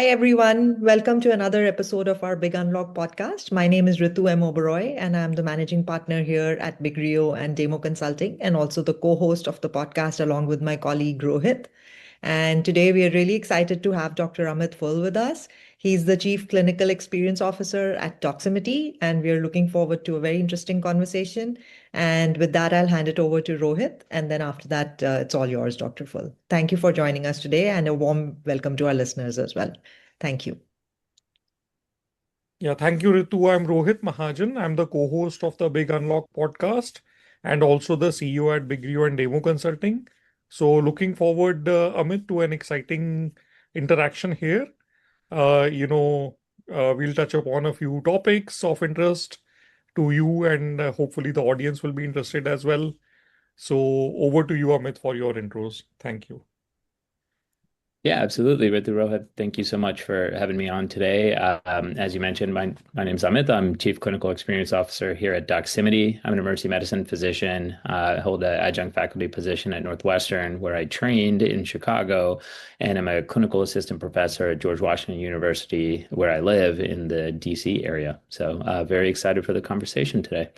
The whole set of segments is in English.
Hi, everyone. Welcome to another episode of our Big Unlock podcast. My name is Ritu M. Oberoi, and I'm the managing partner here at Big Rio and Demo Consulting, and also the co host of the podcast along with my colleague Rohit. And today we are really excited to have Dr. Amit Phull with us. He's the Chief Clinical Experience Officer at Doximity, and we are looking forward to a very interesting conversation. And with that, I'll hand it over to Rohit. And then after that, it's all yours, Dr. Phull. Thank you for joining us today, and a warm welcome to our listeners as well. Thank you. Yeah, thank you, Ritu. I'm Rohit Mahajan. I'm the co-host of the Big Unlock podcast and also the CEO at Big Rio and Demo Consulting. So looking forward, Amit, to an exciting interaction here. Uh, you know, we'll touch upon a few topics of interest to you, and hopefully the audience will be interested as well. So over to you, Amit, for your intros. Thank you. Yeah, absolutely. Ritu Rohit, thank you so much for having me on today. As you mentioned, my name's Amit. I'm Chief Clinical Experience Officer here at Doximity. I'm an emergency medicine physician. I hold an adjunct faculty position at Northwestern, where I trained in Chicago, and I'm a clinical assistant professor at George Washington University, where I live in the DC area. So very excited for the conversation today.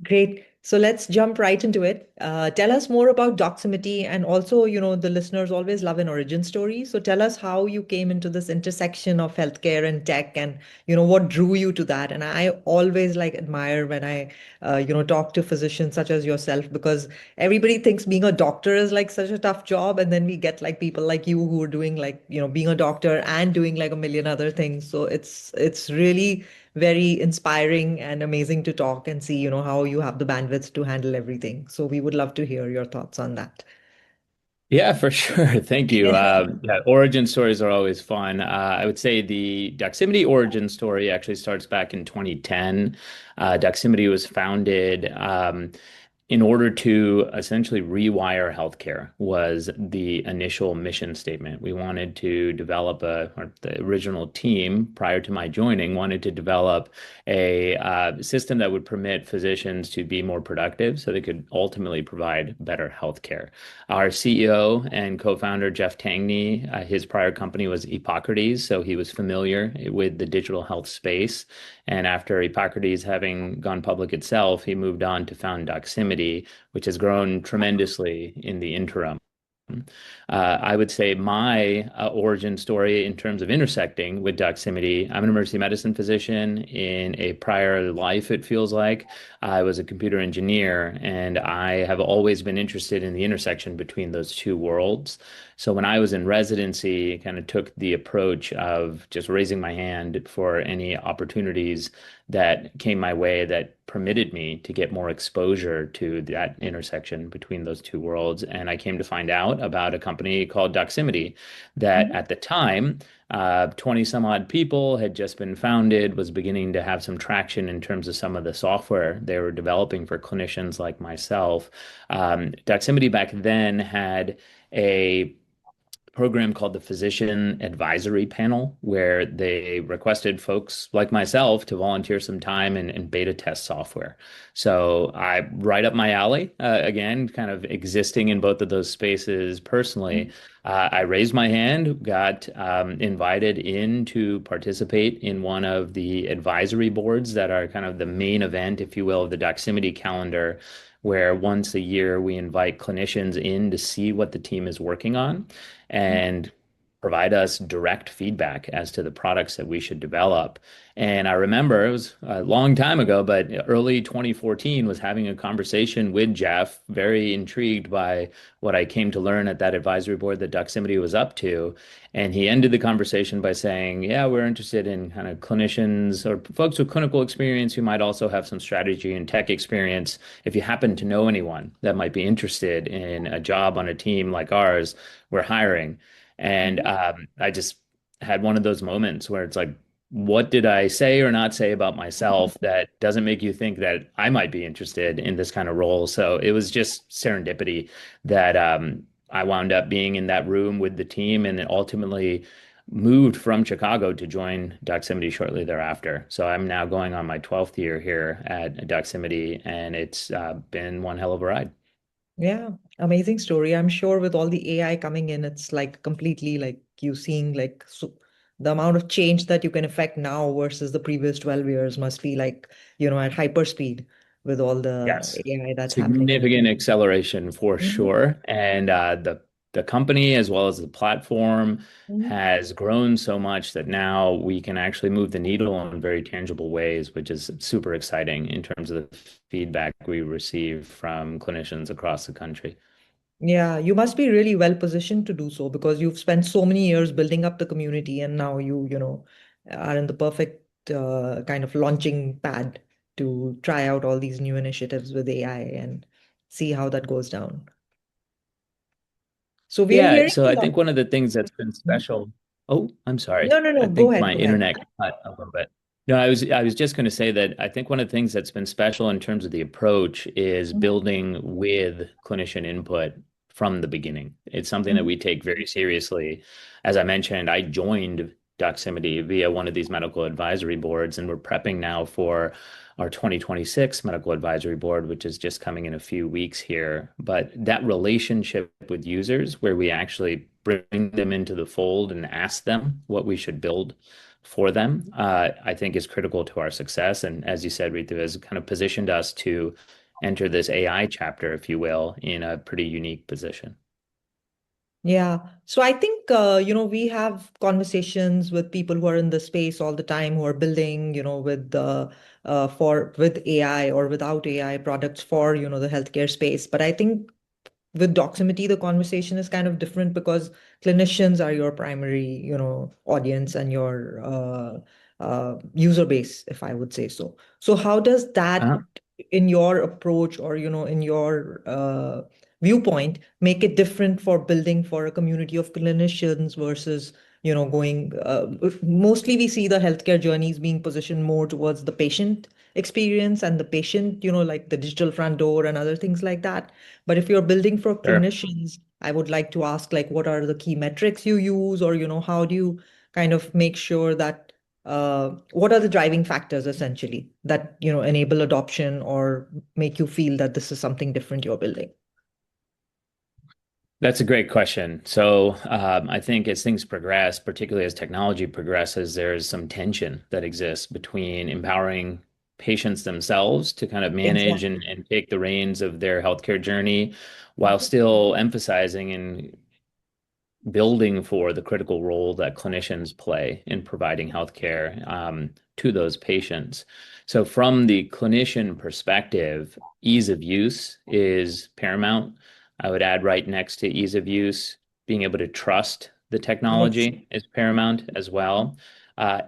Great. So let's jump right into it. Tell us more about Doximity, and also, the listeners always love an origin story. So tell us how you came into this intersection of healthcare and tech, and what drew you to that. And I always like admire when I, talk to physicians such as yourself, because everybody thinks being a doctor is like such a tough job, and then we get like people like you who are doing like being a doctor and doing like a million other things. So it's really very inspiring and amazing to talk and see, how you have the bandwidth to handle everything. So we would love to hear your thoughts on that. Yeah, for sure. Thank you. Yeah, origin stories are always fun. I would say the Doximity origin story actually starts back in 2010. Doximity was founded in order to essentially rewire healthcare was the initial mission statement. We wanted to develop or the original team prior to my joining wanted to develop a system that would permit physicians to be more productive so they could ultimately provide better healthcare. Our CEO and co-founder, Jeff Tangney, his prior company was Hippocrates, so he was familiar with the digital health space. And after Hippocrates having gone public itself, he moved on to found Doximity, which has grown tremendously in the interim. I would say my origin story in terms of intersecting with Doximity, I'm an emergency medicine physician. In a prior life, it feels like I was a computer engineer, and I have always been interested in the intersection between those two worlds. So when I was in residency, kind of took the approach of just raising my hand for any opportunities that came my way that permitted me to get more exposure to that intersection between those two worlds. And I came to find out about a company called Doximity that Mhm. at the time, 20 some odd people had just been founded, was beginning to have some traction in terms of some of the software they were developing for clinicians like myself. Doximity back then had a program called the Physician Advisory Panel, where they requested folks like myself to volunteer some time and beta test software. So I right up my alley, again, kind of existing in both of those spaces personally. I raised my hand, got invited in to participate in one of the advisory boards that are kind of the main event, if you will, of the Doximity calendar, where once a year we invite clinicians in to see what the team is working on and provide us direct feedback as to the products that we should develop. And I remember it was a long time ago, but early 2014 was having a conversation with Jeff, very intrigued by what I came to learn at that advisory board that Doximity was up to. And he ended the conversation by saying, yeah, we're interested in kind of clinicians or folks with clinical experience who might also have some strategy and tech experience. If you happen to know anyone that might be interested in a job on a team like ours, we're hiring. And Mhm. I just had one of those moments where it's like, what did I say or not say about myself that doesn't make you think that I might be interested in this kind of role? So it was just serendipity that I wound up being in that room with the team and then ultimately moved from Chicago to join Doximity shortly thereafter. So I'm now going on my 12th year here at Doximity, and it's been one hell of a ride. Yeah, amazing story. I'm sure with all the AI coming in, it's like completely like you seeing like so the amount of change that you can affect now versus the previous 12 years must be like, at hyper speed with all the Yes. AI that's happening. Significant acceleration for Mhm, sure. And the company as well as the platform mhm. has grown so much that now we can actually move the needle in very tangible ways, which is super exciting in terms of the feedback we receive from clinicians across the country. Yeah, you must be really well positioned to do so because you've spent so many years building up the community and now you are in the perfect kind of launching pad to try out all these new initiatives with AI and see how that goes down. So we are Yeah, hearing so a I lot. think one of the things that's been special. Oh, I'm sorry. No, no, I no. Go think ahead. my Go ahead. internet cut a little bit. No, I was just going to say that I think one of the things that's been special in terms of the approach is Mhm, building with clinician input from the beginning. It's something that mhm, we take very seriously. As I mentioned, I joined Doximity via one of these medical advisory boards, and we're prepping now for our 2026 medical advisory board, which is just coming in a few weeks here. But that relationship with users, where we actually bring them into the fold and ask them what we should build for them, I think is critical to our success. And as you said, Ritu, has kind of positioned us to enter this AI chapter, if you will, in a pretty unique position. yeah. So I think, we have conversations with people who are in the space all the time, who are building, with with AI or without AI products for, the healthcare space. But I think with Doximity, the conversation is kind of different because clinicians are your primary, audience and your user base, if I would say so. So how does that, Uh, in your approach or, in your viewpoint, make it different for building for a community of clinicians versus, going, mostly we see the healthcare journeys being positioned more towards the patient experience and the patient, like the digital front door and other things like that. But if you're building for sure. clinicians, I would like to ask, like, what are the key metrics you use, or, how do you kind of make sure that what are the driving factors essentially that, enable adoption or make you feel that this is something different you're building? That's a great question. So, I think as things progress, particularly as technology progresses, there's some tension that exists between empowering patients themselves to kind of manage Exactly. and take the reins of their healthcare journey while Mhm, still emphasizing and building for the critical role that clinicians play in providing healthcare to those patients. So, from the clinician perspective, ease of use is paramount. I would add right next to ease of use, being able to trust the yes. technology is paramount as well.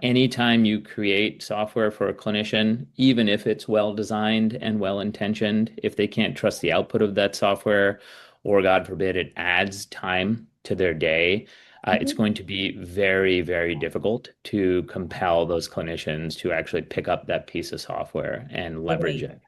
Anytime you create software for a clinician, even if it's well designed and well intentioned, if they can't trust the output of that software, or God forbid, it adds time to their day, it's Mhm. going to be very, very difficult to compel those clinicians to actually pick up that piece of software and leverage Agreed. it.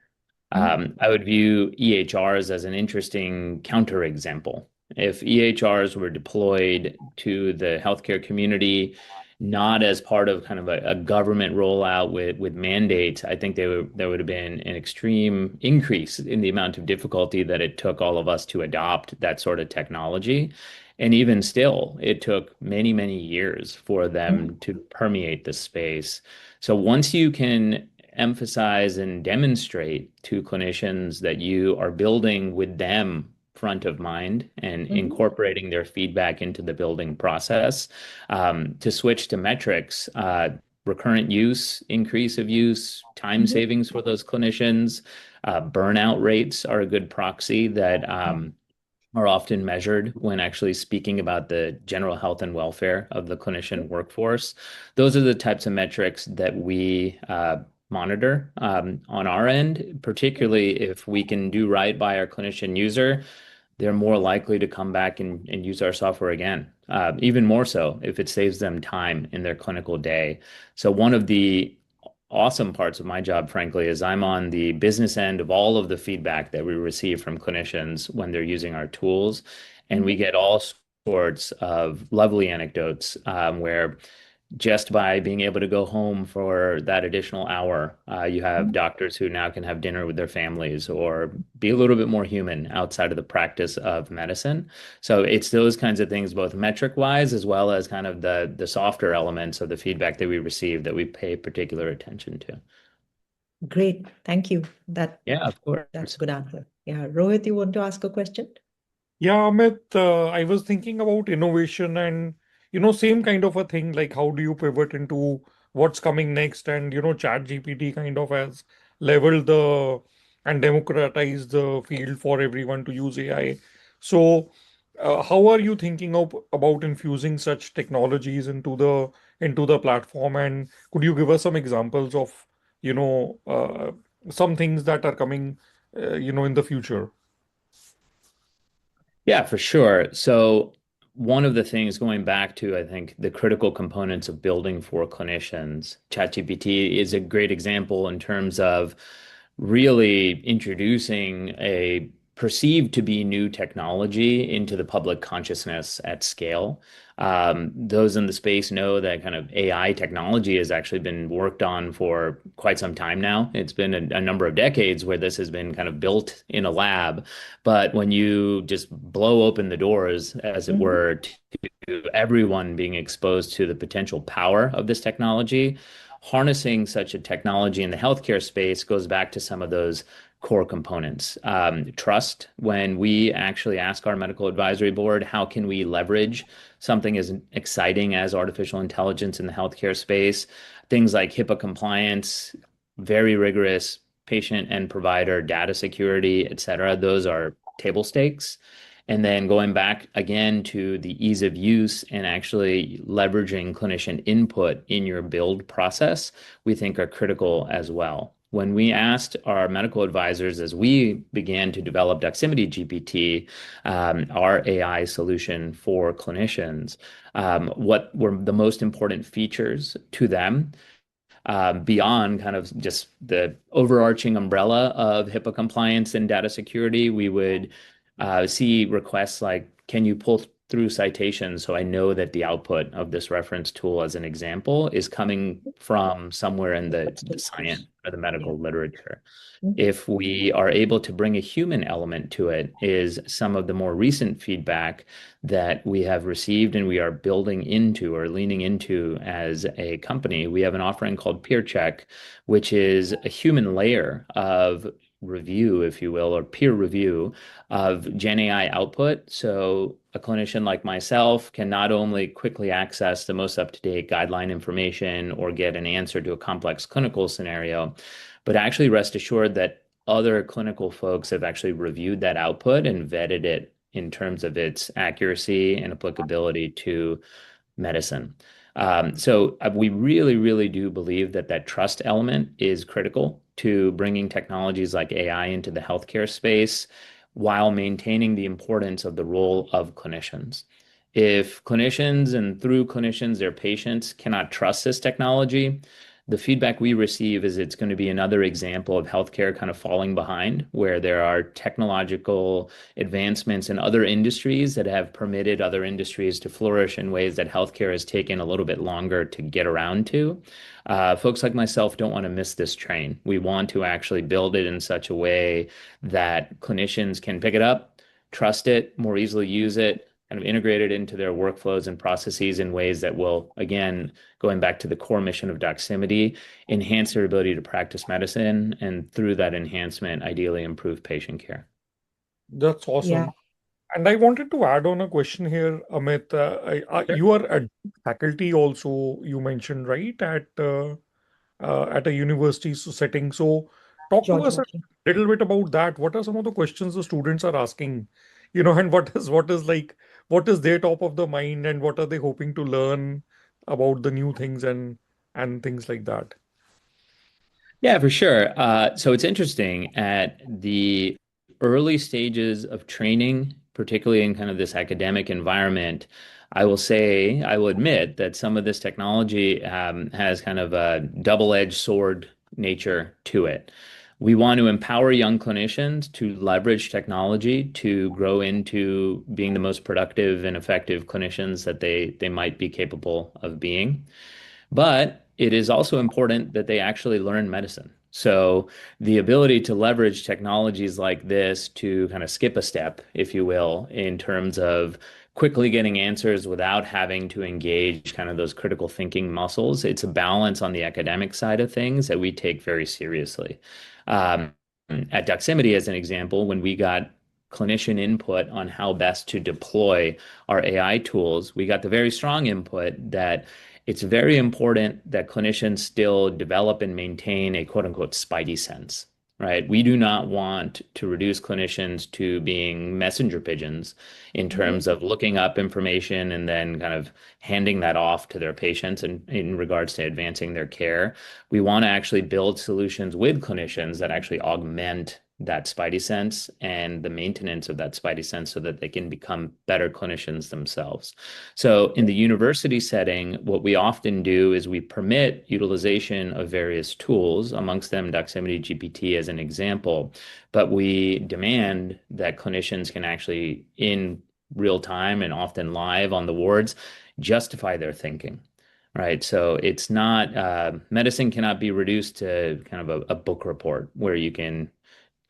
Mhm. I would view EHRs as an interesting counterexample. If EHRs were deployed to the healthcare community, not as part of kind of a government rollout with mandates, I think there would have been an extreme increase in the amount of difficulty that it took all of us to adopt that sort of technology. And even still, it took many, many years for Mhm. them to permeate the space. So once you can emphasize and demonstrate to clinicians that you are building with them front of mind and Mhm. incorporating their feedback into the building process. To switch to metrics, recurrent use, increase of use, time Mhm. savings for those clinicians, burnout rates are a good proxy that Yeah. are often measured when actually speaking about the general health and welfare of the clinician workforce. Those are the types of metrics that we monitor on our end, particularly if we can do right by our clinician user, they're more likely to come back and use our software again. Even more so if it saves them time in their clinical day. So one of the awesome parts of my job, frankly, is I'm on the business end of all of the feedback that we receive from clinicians when they're using our tools. And we Mhm. get all sorts of lovely anecdotes where just by being able to go home for that additional hour. You have doctors who now can have dinner with their families or be a little bit more human outside of the practice of medicine. So it's those kinds of things, both metric wise as well as kind of the softer elements of the feedback that we receive that we pay particular attention to. Great. Thank you. Yeah, of That's a course. good answer. Yeah. Rohit, you want to ask a question? Yeah, Amit, I was thinking about innovation and, same kind of a thing, like how do you pivot into what's coming next? And, ChatGPT kind of has leveled the and democratized the field for everyone to use AI. So, how are you thinking of about infusing such technologies into the platform? And could you give us some examples of, you know, uh, some things that are coming, in the future? Yeah, for sure. So one of the things going back to, I think, the critical components of building for clinicians, ChatGPT is a great example in terms of really introducing a perceived to be new technology into the public consciousness at scale. Those in the space know that kind of AI technology has actually been worked on for quite some time now. It's been a number of decades where this has been kind of built in a lab. But when you just blow open the doors, as it Mhm. were, to everyone being exposed to the potential power of this technology, harnessing such a technology in the healthcare space goes back to some of those core components. Trust, when we actually ask our medical advisory board, how can we leverage something as exciting as artificial intelligence in the healthcare space? Things like HIPAA compliance, very rigorous patient and provider data security, et cetera. Those are table stakes. And then going back again to the ease of use and actually leveraging clinician input in your build process, we think are critical as well. When we asked our medical advisors as we began to develop Doximity GPT, our AI solution for clinicians, what were the most important features to them, beyond kind of just the overarching umbrella of HIPAA compliance and data security, we would see requests like, can you pull through citations so I know that the output of this reference tool, as an example, is coming from somewhere in the science or the Yeah. medical literature? Mhm. If we are able to bring a human element to it, is some of the more recent feedback that we have received and we are building into or leaning into as a company. We have an offering called Peer Check, which is a human layer of review, if you will, or peer review of Gen AI output. So a clinician like myself can not only quickly access the most up-to-date guideline information or get an answer to a complex clinical scenario, but actually rest assured that other clinical folks have actually reviewed that output and vetted it in terms of its accuracy and applicability to medicine. So we really, really do believe that that trust element is critical to bringing technologies like AI into the healthcare space while maintaining the importance of the role of clinicians. If clinicians and through clinicians, their patients cannot trust this technology, the feedback we receive is it's going to be another example of healthcare kind of falling behind, where there are technological advancements in other industries that have permitted other industries to flourish in ways that healthcare has taken a little bit longer to get around to. Folks like myself don't want to miss this train. We want to actually build it in such a way that clinicians can pick it up, trust it, more easily use it, kind of integrate it into their workflows and processes in ways that will, again, going back to the core mission of Doximity, enhance their ability to practice medicine, and through that enhancement, ideally improve patient care. That's Yeah. awesome. And I wanted to add on a question here, Amit. Sure. You are a faculty also, you mentioned, right, at a university setting. So, talk to George us a Washington. little bit about that. What are some of the questions the students are asking? And what is their top of the mind, and what are they hoping to learn about the new things and things like that? Yeah, for sure. So it's interesting at the early stages of training, particularly in kind of this academic environment. I will admit that some of this technology has kind of a double-edged sword nature to it. We want to empower young clinicians to leverage technology to grow into being the most productive and effective clinicians that they might be capable of being. But it is also important that they actually learn medicine. So the ability to leverage technologies like this to kind of skip a step, if you will, in terms of quickly getting answers without having to engage kind of those critical thinking muscles. It's a balance on the academic side of things that we take very seriously. Um, at Doximity, as an example, when we got clinician input on how best to deploy our AI tools, we got the very strong input that it's very important that clinicians still develop and maintain a quote unquote Spidey sense, right? We do not want to reduce clinicians to being messenger pigeons in Right. terms of looking up information and then kind of handing that off to their patients in regards to advancing their care. We want to actually build solutions with clinicians that actually augment that Spidey sense and the maintenance of that Spidey sense so that they can become better clinicians themselves. So in the university setting, what we often do is we permit utilization of various tools, amongst them Doximity GPT as an example, but we demand that clinicians can actually, in real time and often live on the wards, justify their thinking. Right. So it's not, medicine cannot be reduced to kind of a book report where you can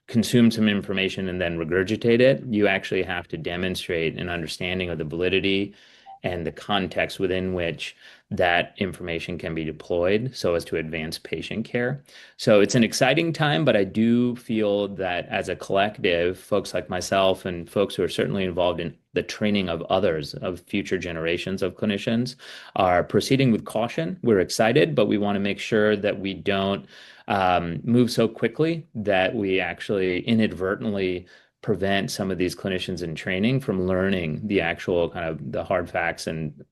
consume some information and then regurgitate it. You actually have to demonstrate an understanding of the validity and the context within which that information can be deployed so as to advance patient care. So it's an exciting time, but I do feel that as a collective, folks like myself and folks who are certainly involved in the training of others, of future generations of clinicians, are proceeding with caution. We're excited, but we want to make sure that we don't move so quickly that we actually inadvertently prevent some of these clinicians in training from learning the actual kind of the hard facts and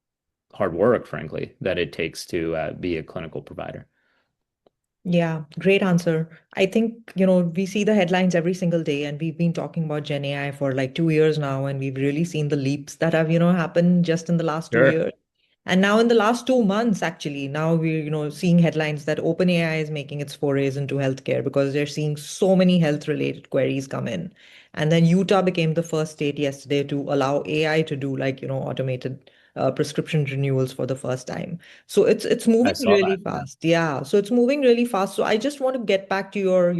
hard work, frankly, that it takes to be a clinical provider. Yeah, great answer. I think, we see the headlines every single day, and we've been talking about Gen AI for like 2 years now, and we've really seen the leaps that have, happened just in the last two Sure. years. And now in the last 2 months, actually, now we're, seeing headlines that OpenAI is making its forays into healthcare because they're seeing so many health-related queries come in. And then Utah became the first state yesterday to allow AI to do like, automated prescription renewals for the first time. So it's I moving saw really that. Yeah. fast. Yeah. So it's moving really fast. So I just want to get back to your,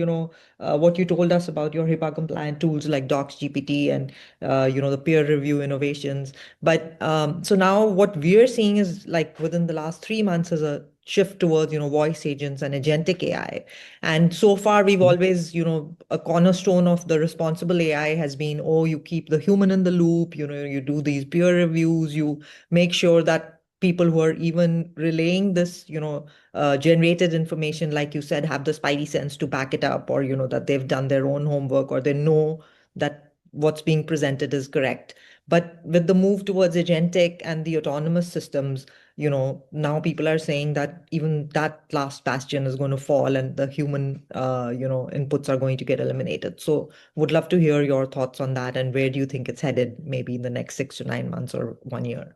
what you told us about your HIPAA compliant tools like DocsGPT and, the peer review innovations. But so now what we're seeing is like within the last 3 months is a shift towards, voice agents and agentic AI. And so far, we've always, a cornerstone of the responsible AI has been, oh, you keep the human in the loop, you do these peer reviews, you make sure that people who are even relaying this, generated information, like you said, have the spidey sense to back it up, or, that they've done their own homework, or they know that what's being presented is correct. But with the move towards agentic and the autonomous systems, now people are saying that even that last bastion is going to fall and the human, inputs are going to get eliminated. So would love to hear your thoughts on that, and where do you think it's headed maybe in the next 6 to 9 months or 1 year?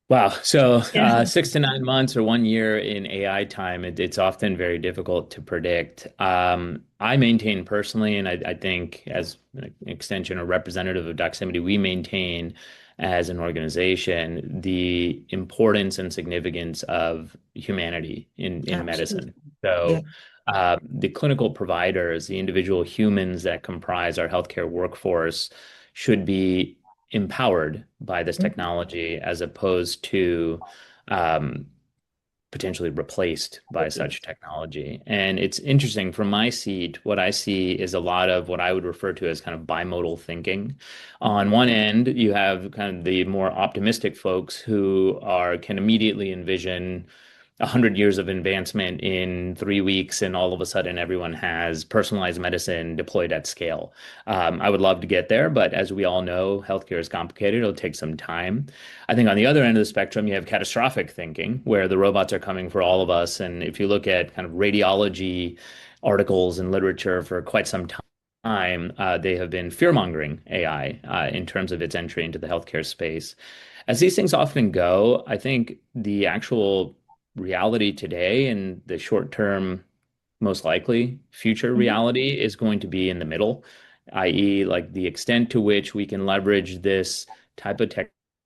Wow. So Yeah. 6 to 9 months or 1 year in AI time, it's often very difficult to predict. I maintain personally, and I think as an extension or representative of Doximity, we maintain as an organization the importance and significance of humanity in Absolutely. medicine. Yeah. So the clinical providers, the individual humans that comprise our healthcare workforce should be empowered by this Mhm. technology as opposed to um, potentially replaced by such Replaced. technology. And it's interesting from my seat, what I see is a lot of what I would refer to as kind of bimodal thinking. On one end, you have kind of the more optimistic folks who are can immediately envision 100 years of advancement in 3 weeks, and all of a sudden everyone has personalized medicine deployed at scale. I would love to get there, but as we all know, healthcare is complicated. It'll take some time. I think on the other end of the spectrum, you have catastrophic thinking, where the robots are coming for all of us. And if you look at kind of radiology articles and literature for quite some time, they have been fear-mongering AI in terms of its entry into the healthcare space. As these things often go, I think the actual reality today and the short term most likely future Mhm. reality is going to be in the middle, i.e., like the extent to which we can leverage this type of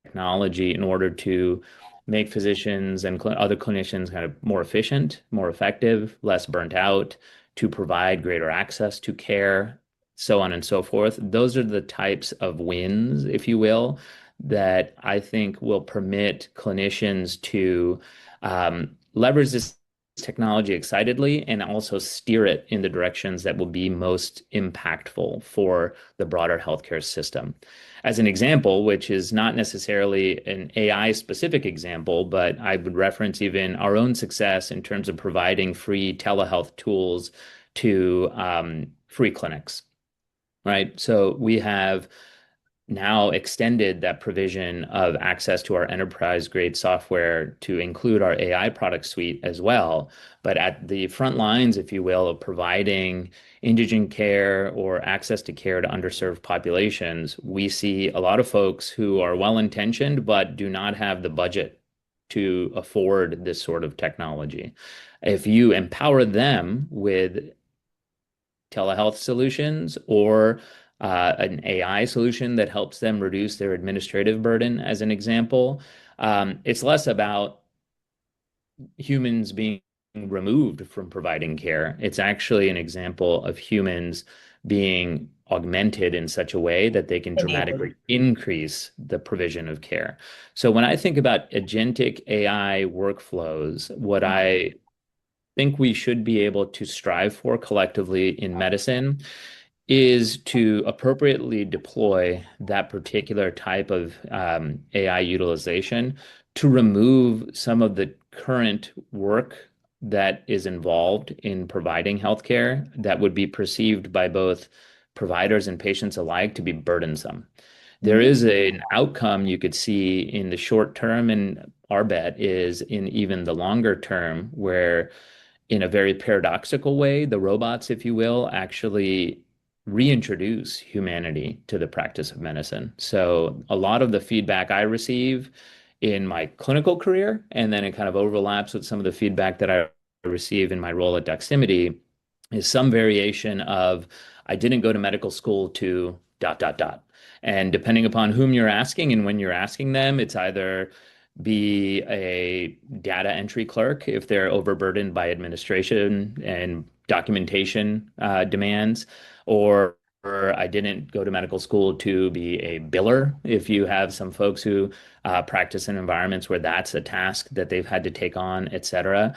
technology in order to make physicians and other clinicians kind of more efficient, more effective, less burnt out, to provide greater access to care, so on and so forth. Those are the types of wins, if you will, that I think will permit clinicians to leverage this technology excitedly and also steer it in the directions that will be most impactful for the broader healthcare system. As an example, which is not necessarily an AI specific example, but I would reference even our own success in terms of providing free telehealth tools to free clinics, right? So we have now extended that provision of access to our enterprise grade software to include our AI product suite as well. But at the front lines, if you will, of providing indigent care or access to care to underserved populations, we see a lot of folks who are well intentioned but do not have the budget to afford this sort of technology. If you empower them with telehealth solutions or an AI solution that helps them reduce their administrative burden, as an example. It's less about humans being removed from providing care. It's actually an example of humans being augmented in such a way that they can Enable. dramatically increase the provision of care. So when I think about agentic AI workflows, what I think we should be able to strive for collectively in medicine is to appropriately deploy that particular type of AI utilization to remove some of the current work that is involved in providing healthcare that would be perceived by both providers and patients alike to be burdensome. There Mhm. is an outcome you could see in the short term, and our bet is in even the longer term, where in a very paradoxical way, the robots, if you will, actually reintroduce humanity to the practice of medicine. So a lot of the feedback I receive in my clinical career, and then it kind of overlaps with some of the feedback that I receive in my role at Doximity, is some variation of I didn't go to medical school to dot dot dot. And depending upon whom you're asking and when you're asking them, it's either be a data entry clerk if they're overburdened by administration and documentation demands, or I didn't go to medical school to be a biller. If you have some folks who practice in environments where that's a task that they've had to take on, et cetera.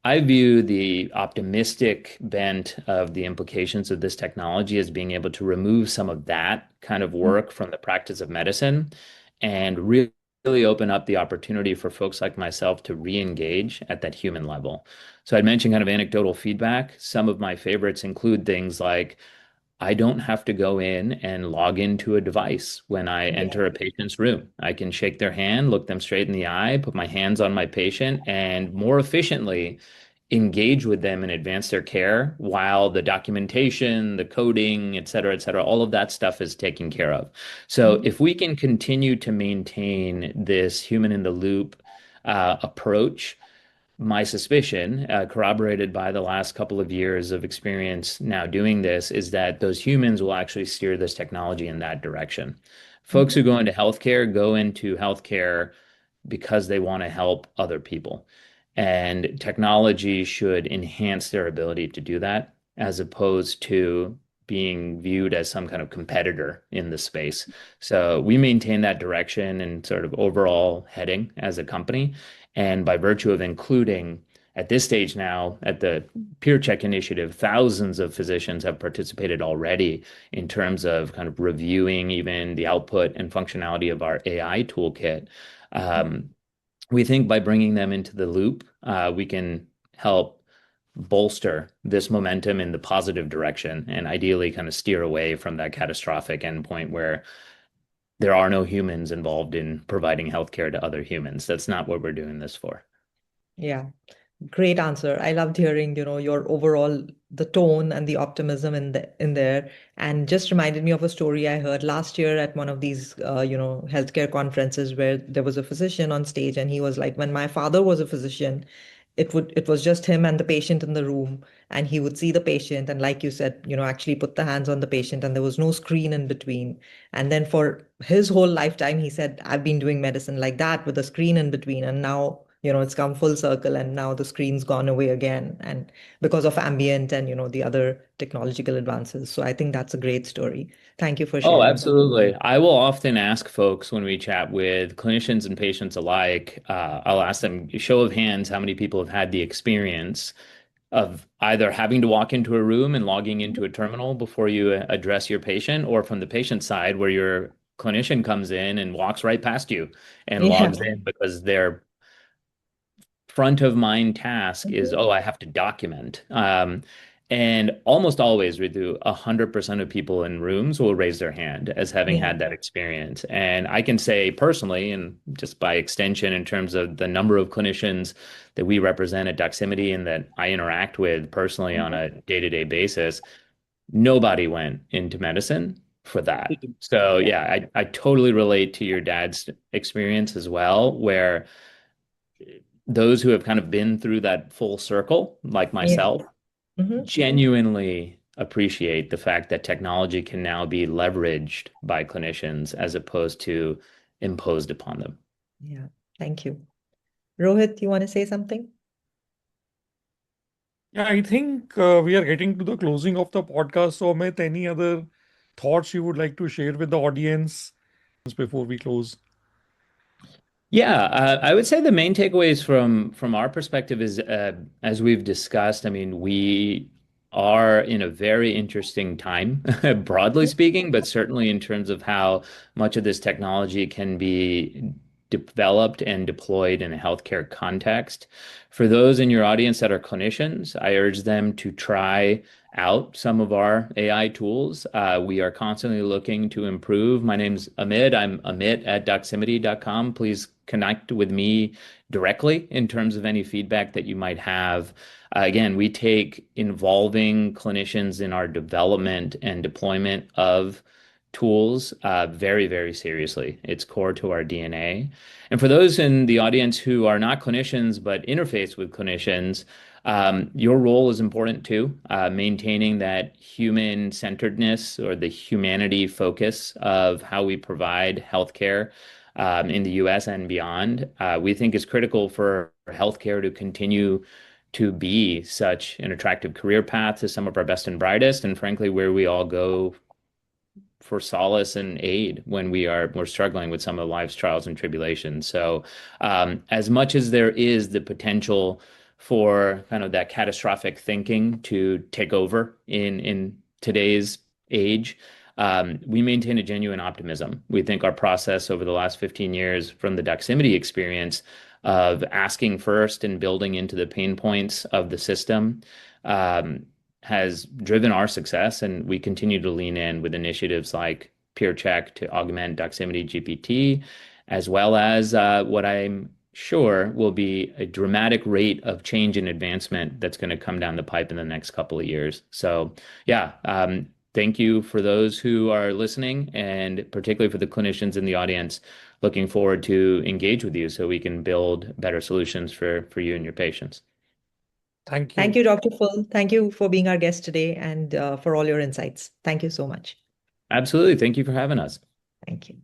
I view the optimistic bent of the implications of this technology as being able to remove some of that kind of work from the practice of medicine and really open up the opportunity for folks like myself to re-engage at that human level. So I'd mentioned kind of anecdotal feedback. Some of my favorites include things like I don't have to go in and log into a device when I Yeah. enter a patient's room. I can shake their hand, look them straight in the eye, put my hands on my patient, and more efficiently engage with them and advance their care while the documentation, the coding, et cetera, all of that stuff is taken care of. So Mhm. if we can continue to maintain this human in the loop approach, my suspicion, corroborated by the last couple of years of experience now doing this, is that those humans will actually steer this technology in that direction. Folks Mhm. who go into healthcare because they want to help other people. And technology should enhance their ability to do that as opposed to being viewed as some kind of competitor in the space. So we maintain that direction and sort of overall heading as a company. And by virtue of including at this stage now, at the Peer Check initiative, thousands of physicians have participated already in terms of kind of reviewing even the output and functionality of our AI toolkit. Um, we think by bringing them into the loop, we can help bolster this momentum in the positive direction and ideally kind of steer away from that catastrophic endpoint where there are no humans involved in providing healthcare to other humans. That's not what we're doing this for. Yeah. Great answer. I loved hearing, your overall the tone and the optimism in there. And just reminded me of a story I heard last year at one of these healthcare conferences where there was a physician on stage and he was like, when my father was a physician, it was just him and the patient in the room, and he would see the patient, and like you said, actually put the hands on the patient, and there was no screen in between. And then for his whole lifetime, he said, I've been doing medicine like that with a screen in between, and now it's come full circle, and now the screen's gone away again, and because of ambient and the other technological advances. So I think that's a great story. Thank you for Oh, sharing that. absolutely. I will often ask folks when we chat with clinicians and patients alike, I'll ask them, show of hands, how many people have had the experience of either having to walk into a room and logging into a terminal before you address your patient, or from the patient side where your clinician comes in and walks right past you and Yeah. logs in because their front of mind task is, Mhm. oh, I have to document. And almost always we do 100% of people in rooms will raise their hand as having Yeah. had that experience. And I can say personally, and just by extension, in terms of the number of clinicians that we represent at Doximity and that I interact with personally on a day-to-day basis, nobody went into medicine for that. So Yeah. yeah, I totally relate to your dad's experience as well, where those who have kind of been through that full circle, like Yeah. myself, Mhm. genuinely appreciate the fact that technology can now be leveraged by clinicians as opposed to imposed upon them. Yeah. Thank you. Rohit, you want to say something? Yeah, I think we are getting to the closing of the podcast. So, Amit, any other thoughts you would like to share with the audience before we close? Yeah, I would say the main takeaways from our perspective is, as we've discussed, I mean, we are in a very interesting time, broadly speaking, but certainly in terms of how much of this technology can be developed and deployed in a healthcare context. For those in your audience that are clinicians, I urge them to try out some of our AI tools. We are constantly looking to improve. My name's Amit. I'm Amit at doximity.com. Please connect with me directly in terms of any feedback that you might have. Again, we take involving clinicians in our development and deployment of tools very, very seriously. It's core to our DNA. And for those in the audience who are not clinicians but interface with clinicians, your role is important too, maintaining that human centeredness or the humanity focus of how we provide healthcare in the US and beyond. We think is critical for healthcare to continue to be such an attractive career path to some of our best and brightest, and frankly, where we all go for solace and aid when we're struggling with some of life's trials and tribulations. So, as much as there is the potential for kind of that catastrophic thinking to take over in today's age, we maintain a genuine optimism. We think our process over the last 15 years from the Doximity experience of asking first and building into the pain points of the system has driven our success, and we continue to lean in with initiatives like Peer Check to augment Doximity GPT, as well as what I'm sure will be a dramatic rate of change and advancement that's going to come down the pipe in the next couple of years. So, yeah, thank you for those who are listening, and particularly for the clinicians in the audience. Looking forward to engage with you so we can build better solutions for you and your patients. Thank Thank you. you, Dr. Phull. Thank you for being our guest today and for all your insights. Thank you so much. Absolutely. Thank you for having us. Thank you.